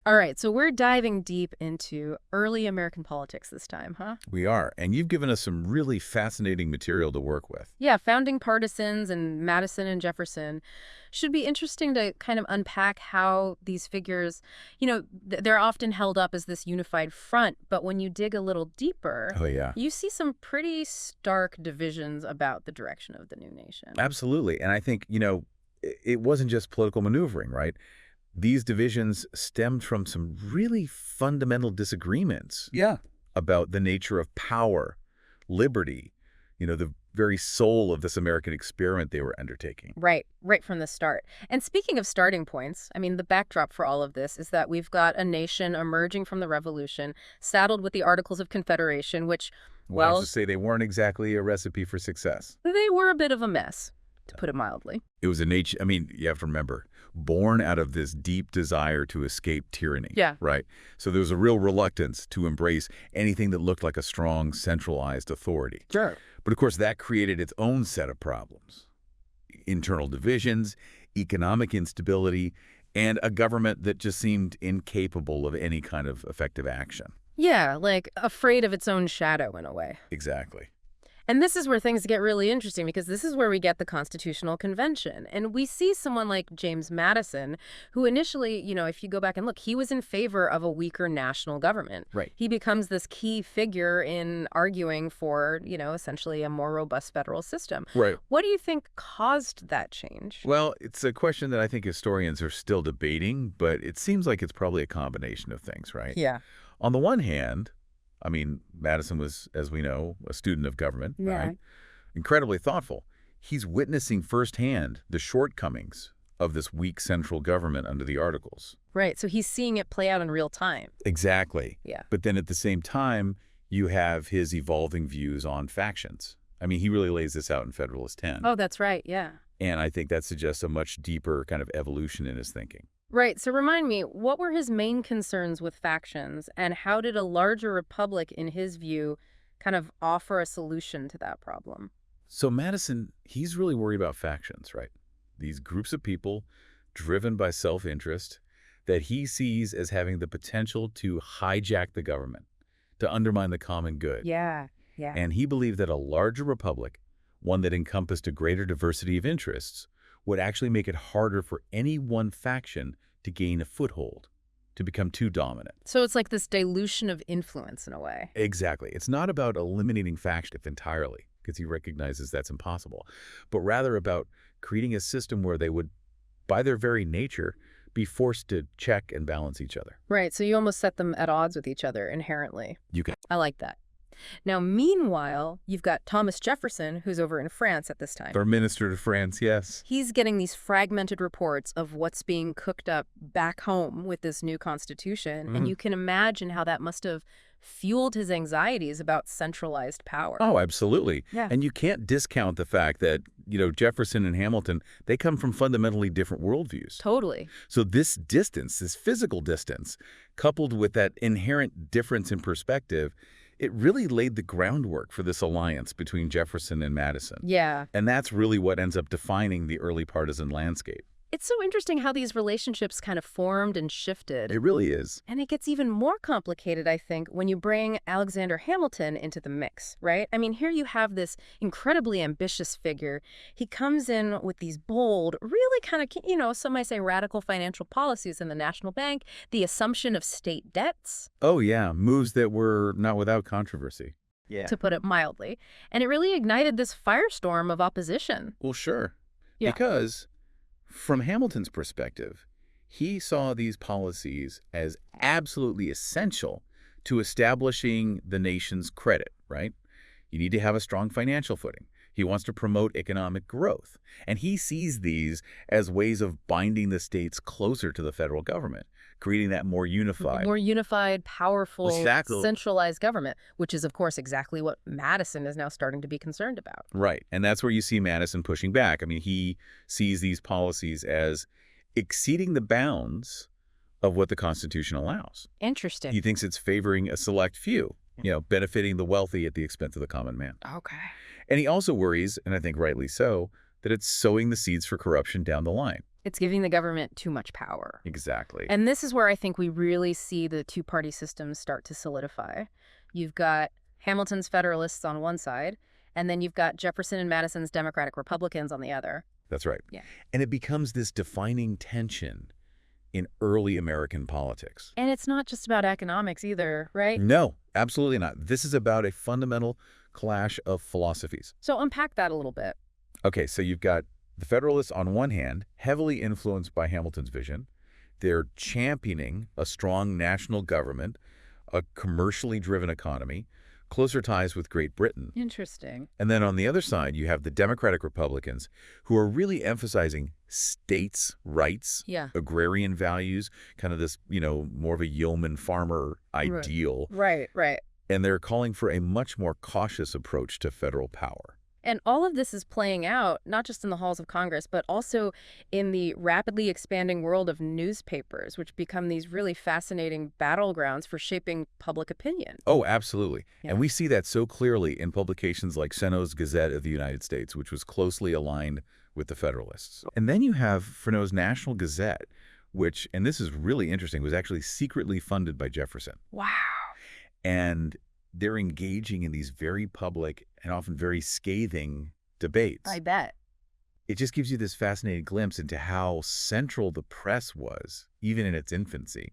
All right, so we're diving deep into early American politics this time, huh? We are, and you've given us some really fascinating material to work with. Yeah, founding partisans and Madison and Jefferson should be interesting to kind of unpack how these figures, they're often held up as this unified front, but when you dig a little deeper, Oh, yeah. you see some pretty stark divisions about the direction of the new nation. Absolutely. And I think, it wasn't just political maneuvering, right? These divisions stemmed from some really fundamental disagreements Yeah. about the nature of power, liberty, the very soul of this American experiment they were undertaking. Right from the start. And speaking of starting points, I mean, the backdrop for all of this is that we've got a nation emerging from the Revolution, saddled with the Articles of Confederation, which, Well, let's well, just say they weren't exactly a recipe for success. they were a bit of a mess, to put it mildly. It was a nature, I mean, you have to remember, born out of this deep desire to escape tyranny. Yeah. Right? So there was a real reluctance to embrace anything that looked like a strong, centralized authority. Sure. But of course, that created its own set of problems. Internal divisions, economic instability, and a government that just seemed incapable of any kind of effective action. Yeah, like afraid of its own shadow in a way. Exactly. And this is where things get really interesting because this is where we get the Constitutional Convention. And we see someone like James Madison, who initially, if you go back and look, he was in favor of a weaker national government. Right. He becomes this key figure in arguing for, essentially a more robust federal system. Right. What do you think caused that change? Well, it's a question that I think historians are still debating, but it seems like it's probably a combination of things, right? Yeah. On the one hand, I mean, Madison was, as we know, a student of government, Yeah. right? Incredibly thoughtful. He's witnessing firsthand the shortcomings of this weak central government under the Articles. Right. So he's seeing it play out in real time. Exactly. Yeah. But then at the same time, you have his evolving views on factions. I mean, he really lays this out in Federalist 10. Oh, that's right. Yeah. And I think that suggests a much deeper kind of evolution in his thinking. Right. So remind me, what were his main concerns with factions, and how did a larger republic, in his view, kind of offer a solution to that problem? So Madison, he's really worried about factions, right? These groups of people driven by self-interest that he sees as having the potential to hijack the government, to undermine the common good. Yeah. Yeah. And he believed that a larger republic, one that encompassed a greater diversity of interests, would actually make it harder for any one faction to gain a foothold, to become too dominant. So it's like this dilution of influence in a way. Exactly. It's not about eliminating faction entirely, because he recognizes that's impossible, but rather about creating a system where they would, by their very nature, be forced to check and balance each other. Right. So you almost set them at odds with each other inherently. You can. I like that. Now, meanwhile, you've got Thomas Jefferson, who's over in France at this time. Our minister to France, yes. He's getting these fragmented reports of what's being cooked up back home with this new constitution. And you can imagine how that must have fueled his anxieties about centralized power. Oh, absolutely. Yeah. And you can't discount the fact that, Jefferson and Hamilton, they come from fundamentally different worldviews. Totally. So this distance, this physical distance, coupled with that inherent difference in perspective, it really laid the groundwork for this alliance between Jefferson and Madison. Yeah. And that's really what ends up defining the early partisan landscape. It's so interesting how these relationships kind of formed and shifted. It really is. And it gets even more complicated, I think, when you bring Alexander Hamilton into the mix, right? I mean, here you have this incredibly ambitious figure. He comes in with these bold, really kind of, some might say radical financial policies in the national bank, the assumption of state debts, Oh, yeah. Moves that were not without controversy. Yeah. to put it mildly. And it really ignited this firestorm of opposition. Well, sure. Yeah. Because from Hamilton's perspective, he saw these policies as absolutely essential to establishing the nation's credit, right? You need to have a strong financial footing. He wants to promote economic growth. And he sees these as ways of binding the states closer to the federal government, creating that more unified. More unified, powerful, Exactly. centralized government, which is, of course, exactly what Madison is now starting to be concerned about. Right. And that's where you see Madison pushing back. I mean, he sees these policies as exceeding the bounds of what the Constitution allows. Interesting. He thinks it's favoring a select few, benefiting the wealthy at the expense of the common man. Okay. And he also worries, and I think rightly so, that it's sowing the seeds for corruption down the line. It's giving the government too much power. Exactly. And this is where I think we really see the two-party systems start to solidify. You've got Hamilton's Federalists on one side, and then you've got Jefferson and Madison's Democratic Republicans on the other. That's right. Yeah. And it becomes this defining tension in early American politics. And it's not just about economics either, right? No, absolutely not. This is about a fundamental clash of philosophies. So unpack that a little bit. Okay, so you've got the Federalists on one hand, heavily influenced by Hamilton's vision. They're championing a strong national government, a commercially driven economy, closer ties with Great Britain. Interesting. And then on the other side, you have the Democratic Republicans, who are really emphasizing states' rights, Yeah. agrarian values, kind of this, more of a yeoman farmer ideal. Right. And they're calling for a much more cautious approach to federal power. And all of this is playing out, not just in the halls of Congress, but also in the rapidly expanding world of newspapers, which become these really fascinating battlegrounds for shaping public opinion. Oh, absolutely. Yeah. And we see that so clearly in publications like Seno's Gazette of the United States, which was closely aligned with the Federalists. And then you have Freneau's National Gazette, which, and this is really interesting, was actually secretly funded by Jefferson. Wow. And they're engaging in these very public and often very scathing debates. I bet. It just gives you this fascinating glimpse into how central the press was, even in its infancy,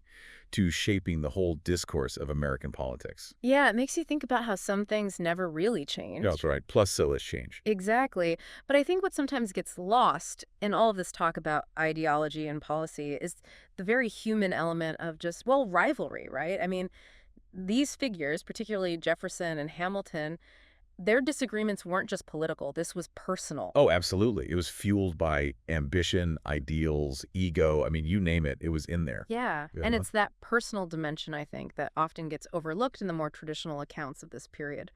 to shaping the whole discourse of American politics. Yeah, it makes you think about how some things never really change. Yeah, that's right. Plus, so has change. Exactly. But I think what sometimes gets lost in all of this talk about ideology and policy is the very human element of just, well, rivalry, right? I mean, these figures, particularly Jefferson and Hamilton, their disagreements weren't just political. This was personal. Oh, absolutely. It was fueled by ambition, ideals, ego. I mean, you name it, it was in there. Yeah. Yeah. And it's that personal dimension, I think, that often gets overlooked in the more traditional accounts of this period.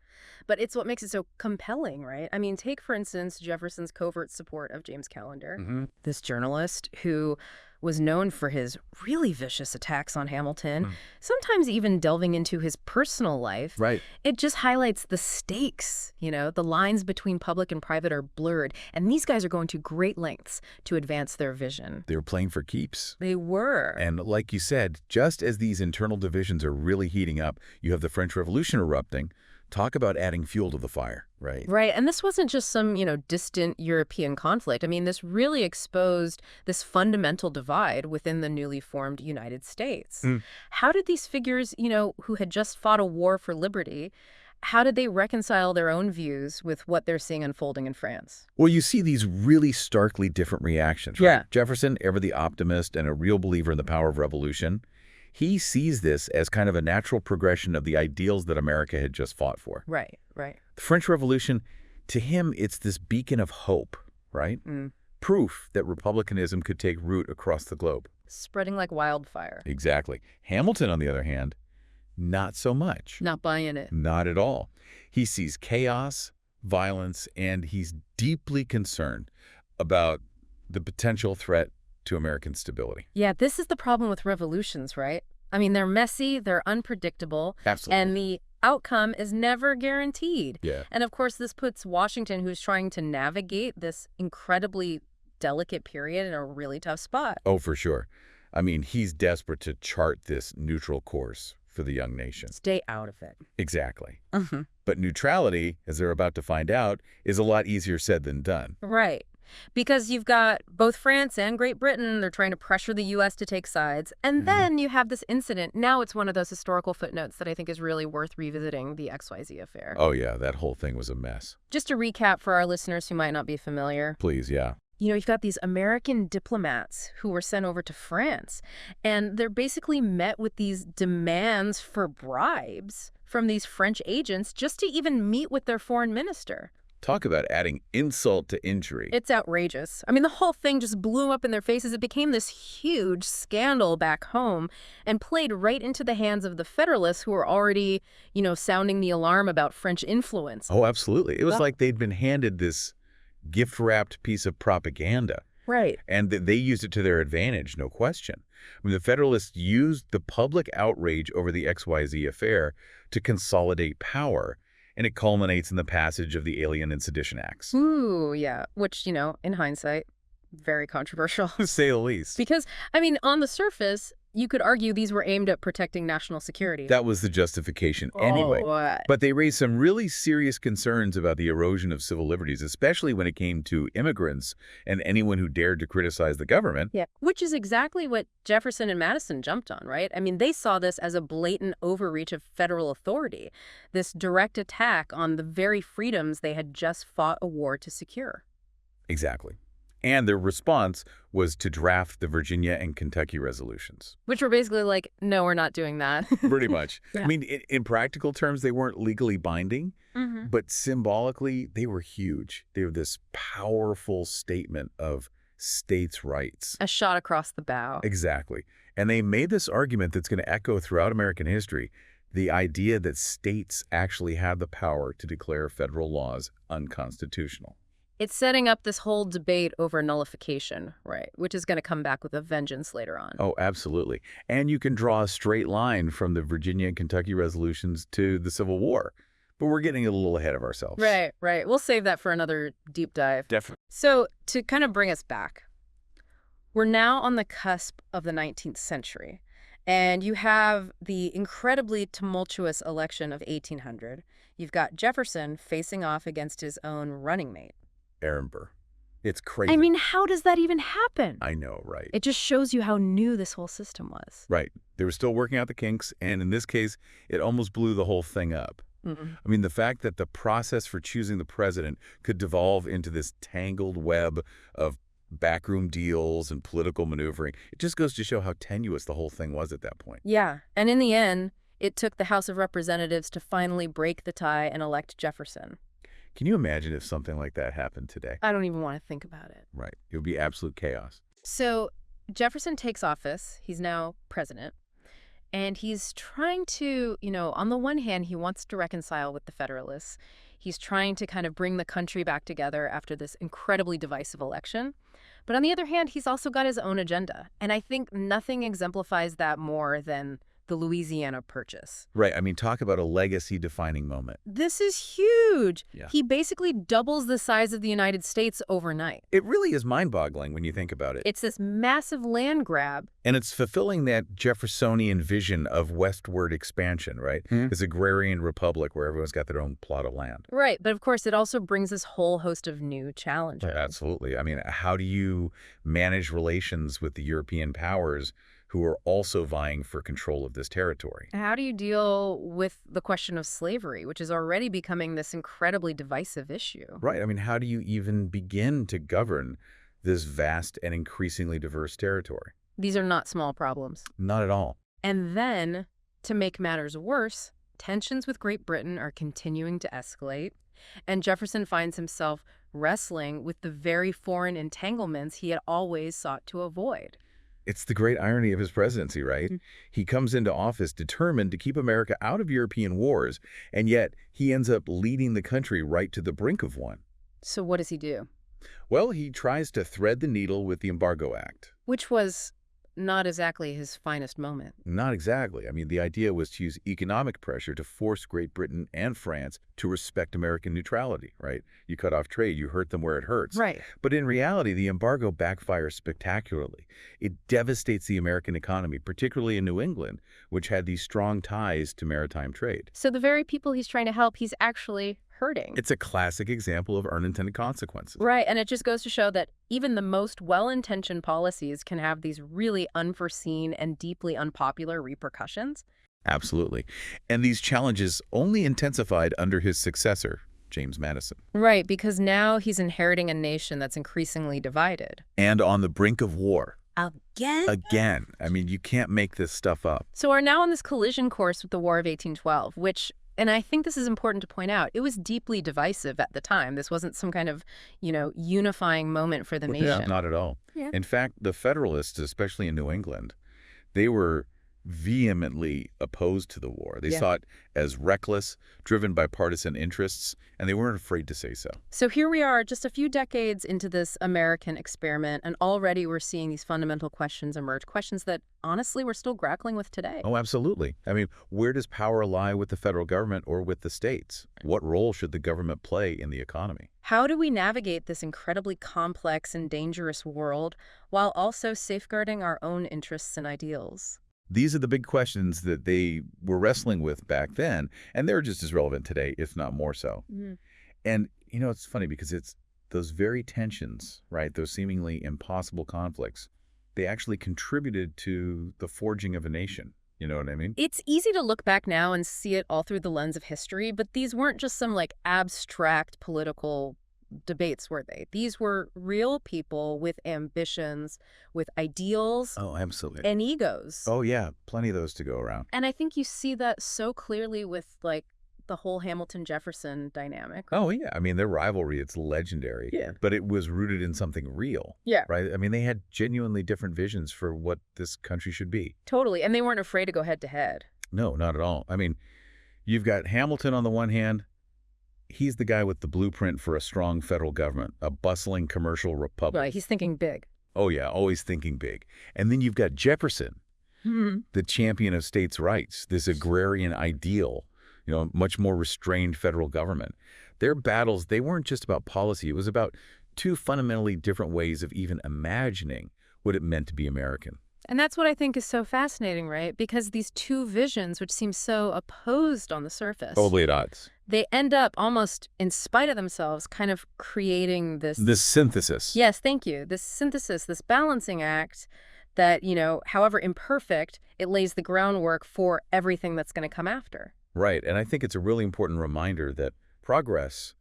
But it's what makes it so compelling, right? I mean, take, for instance, Jefferson's covert support of James Callender, this journalist who was known for his really vicious attacks on Hamilton, sometimes even delving into his personal life. Right. It just highlights the stakes, the lines between public and private are blurred, and these guys are going to great lengths to advance their vision. They were playing for keeps. They were. And like you said, just as these internal divisions are really heating up, you have the French Revolution erupting. Talk about adding fuel to the fire, right? Right. And this wasn't just some, distant European conflict. I mean, this really exposed this fundamental divide within the newly formed United States. How did these figures, who had just fought a war for liberty, how did they reconcile their own views with what they're seeing unfolding in France? Well, you see these really starkly different reactions, right? Yeah. Jefferson, ever the optimist and a real believer in the power of revolution, he sees this as kind of a natural progression of the ideals that America had just fought for. Right. The French Revolution, to him, it's this beacon of hope, right? Proof that republicanism could take root across the globe. Spreading like wildfire. Exactly. Hamilton, on the other hand, not so much. Not buying it. Not at all. He sees chaos, violence, and he's deeply concerned about the potential threat to American stability. Yeah, this is the problem with revolutions, right? I mean, they're messy, they're unpredictable, Absolutely. and the outcome is never guaranteed. Yeah. And of course, this puts Washington, who's trying to navigate this incredibly delicate period, in a really tough spot. Oh, for sure. I mean, he's desperate to chart this neutral course for the young nation. Stay out of it. Exactly. But neutrality, as they're about to find out, is a lot easier said than done. Right. Because you've got both France and Great Britain, they're trying to pressure the U.S. to take sides. And then you have this incident. Now it's one of those historical footnotes that I think is really worth revisiting, the XYZ affair. Oh, yeah, that whole thing was a mess. Just to recap for our listeners who might not be familiar. Please, yeah. You've got these American diplomats who were sent over to France, and they're basically met with these demands for bribes from these French agents just to even meet with their foreign minister. Talk about adding insult to injury. It's outrageous. I mean, the whole thing just blew up in their faces. It became this huge scandal back home and played right into the hands of the Federalists, who were already, sounding the alarm about French influence. Oh, absolutely. It was like they'd been handed this gift-wrapped piece of propaganda. Right. And they used it to their advantage, no question. I mean, the Federalists used the public outrage over the XYZ affair to consolidate power, and it culminates in the passage of the Alien and Sedition Acts. Ooh, yeah. Which, in hindsight, Very controversial. to say the least. Because, I mean, on the surface, you could argue these were aimed at protecting national security. That was the justification anyway. What? But they raised some really serious concerns about the erosion of civil liberties, especially when it came to immigrants and anyone who dared to criticize the government. Yeah, which is exactly what Jefferson and Madison jumped on, right? I mean, they saw this as a blatant overreach of federal authority, this direct attack on the very freedoms they had just fought a war to secure. Exactly. And their response was to draft the Virginia and Kentucky resolutions. Which were basically like, no, we're not doing that. Pretty much. Yeah. I mean, in practical terms, they weren't legally binding, but symbolically, they were huge. They were this powerful statement of states' rights. A shot across the bow. Exactly. And they made this argument that's going to echo throughout American history, the idea that states actually have the power to declare federal laws unconstitutional. It's setting up this whole debate over nullification, right? Which is going to come back with a vengeance later on. Oh, absolutely. And you can draw a straight line from the Virginia and Kentucky resolutions to the Civil War. But we're getting a little ahead of ourselves. Right, right. We'll save that for another deep dive. Definitely. So to kind of bring us back, we're now on the cusp of the 19th century. And you have the incredibly tumultuous election of 1800. You've got Jefferson facing off against his own running mate. Aaron Burr. It's crazy. I mean, how does that even happen? I know, right? It just shows you how new this whole system was. Right. They were still working out the kinks, and in this case, it almost blew the whole thing up. I mean, the fact that the process for choosing the president could devolve into this tangled web of backroom deals and political maneuvering, it just goes to show how tenuous the whole thing was at that point. Yeah, and in the end, it took the House of Representatives to finally break the tie and elect Jefferson. Can you imagine if something like that happened today? I don't even want to think about it. Right. It would be absolute chaos. So Jefferson takes office. He's now president. And he's trying to, on the one hand, he wants to reconcile with the Federalists. He's trying to kind of bring the country back together after this incredibly divisive election. But on the other hand, he's also got his own agenda. And I think nothing exemplifies that more than the Louisiana Purchase. Right. I mean, talk about a legacy-defining moment. This is huge. Yeah. He basically doubles the size of the United States overnight. It really is mind-boggling when you think about it. It's this massive land grab. And it's fulfilling that Jeffersonian vision of westward expansion, right? This agrarian republic where everyone's got their own plot of land. Right. But of course, it also brings this whole host of new challenges. Absolutely. I mean, how do you manage relations with the European powers who are also vying for control of this territory? How do you deal with the question of slavery, which is already becoming this incredibly divisive issue? Right. I mean, how do you even begin to govern this vast and increasingly diverse territory? These are not small problems. Not at all. And then, to make matters worse, tensions with Great Britain are continuing to escalate, and Jefferson finds himself wrestling with the very foreign entanglements he had always sought to avoid. It's the great irony of his presidency, right? He comes into office determined to keep America out of European wars, and yet he ends up leading the country right to the brink of one. So what does he do? Well, he tries to thread the needle with the Embargo Act. Which was not exactly his finest moment. Not exactly. I mean, the idea was to use economic pressure to force Great Britain and France to respect American neutrality, right? You cut off trade, you hurt them where it hurts. Right. But in reality, the embargo backfires spectacularly. It devastates the American economy, particularly in New England, which had these strong ties to maritime trade. So the very people he's trying to help, he's actually hurting. It's a classic example of unintended consequences. Right, and it just goes to show that even the most well-intentioned policies can have these really unforeseen and deeply unpopular repercussions. Absolutely. And these challenges only intensified under his successor, James Madison. Right, because now he's inheriting a nation that's increasingly divided. And on the brink of war. Again? Again. I mean, you can't make this stuff up. So we're now on this collision course with the War of 1812, which, and I think this is important to point out, it was deeply divisive at the time. This wasn't some kind of, unifying moment for the nation. Yeah, not at all. Yeah. In fact, the Federalists, especially in New England, they were vehemently opposed to the war. They Yeah. saw it as reckless, driven by partisan interests, and they weren't afraid to say so. So here we are, just a few decades into this American experiment, and already we're seeing these fundamental questions emerge, questions that honestly we're still grappling with today. Oh, absolutely. I mean, where does power lie with the federal government or with the states? What role should the government play in the economy? How do we navigate this incredibly complex and dangerous world while also safeguarding our own interests and ideals? These are the big questions that they were wrestling with back then, and they're just as relevant today, if not more so. Mhm. And, it's funny because it's those very tensions, right, those seemingly impossible conflicts, they actually contributed to the forging of a nation. You know what I mean? It's easy to look back now and see it all through the lens of history, but these weren't just some like abstract political debates, were they? These were real people with ambitions, with ideals Oh, absolutely. and egos. Oh, yeah, plenty of those to go around. And I think you see that so clearly with like the whole Hamilton-Jefferson dynamic. Oh, yeah. I mean, their rivalry, it's legendary. Yeah. But it was rooted in something real, Yeah, right? I mean, they had genuinely different visions for what this country should be. totally. And they weren't afraid to go head to head. No, not at all. I mean, you've got Hamilton on the one hand. He's the guy with the blueprint for a strong federal government, a bustling commercial republic. Right, he's thinking big. Oh, yeah, always thinking big. And then you've got Jefferson, Mhm. the champion of states' rights, this agrarian ideal, much more restrained federal government. Their battles, they weren't just about policy. It was about two fundamentally different ways of even imagining what it meant to be American. And that's what I think is so fascinating, right? Because these two visions, which seem so opposed on the surface, Probably at odds. they end up almost in spite of themselves kind of creating this. This synthesis. Yes, thank you. This synthesis, this balancing act that, however imperfect, it lays the groundwork for everything that's going to come after. Right, and I think it's a really important reminder that progress,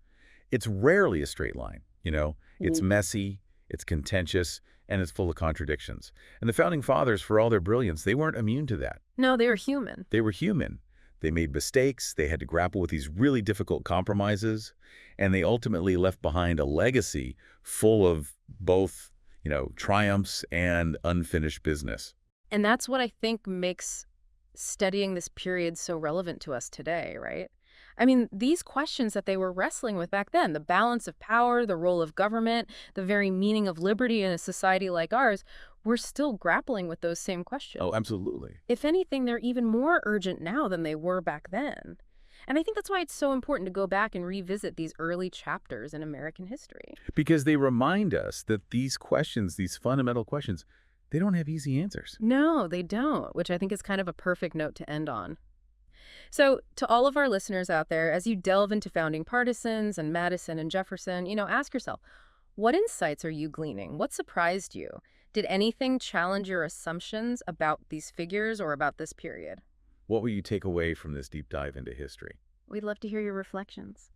it's rarely a straight line, It's Mhm. messy, it's contentious, and it's full of contradictions. And the Founding Fathers, for all their brilliance, they weren't immune to that. No, they are human. They were human. They made mistakes, they had to grapple with these really difficult compromises, and they ultimately left behind a legacy full of both, triumphs and unfinished business. And that's what I think makes studying this period so relevant to us today, right? I mean, these questions that they were wrestling with back then, the balance of power, the role of government, the very meaning of liberty in a society like ours, we're still grappling with those same questions. Oh, absolutely. If anything, they're even more urgent now than they were back then. And I think that's why it's so important to go back and revisit these early chapters in American history. Because they remind us that these questions, these fundamental questions, they don't have easy answers. No, they don't, which I think is kind of a perfect note to end on. So, to all of our listeners out there, as you delve into founding partisans and Madison and Jefferson, ask yourself, what insights are you gleaning? What surprised you? Did anything challenge your assumptions about these figures or about this period? What will you take away from this deep dive into history? We'd love to hear your reflections.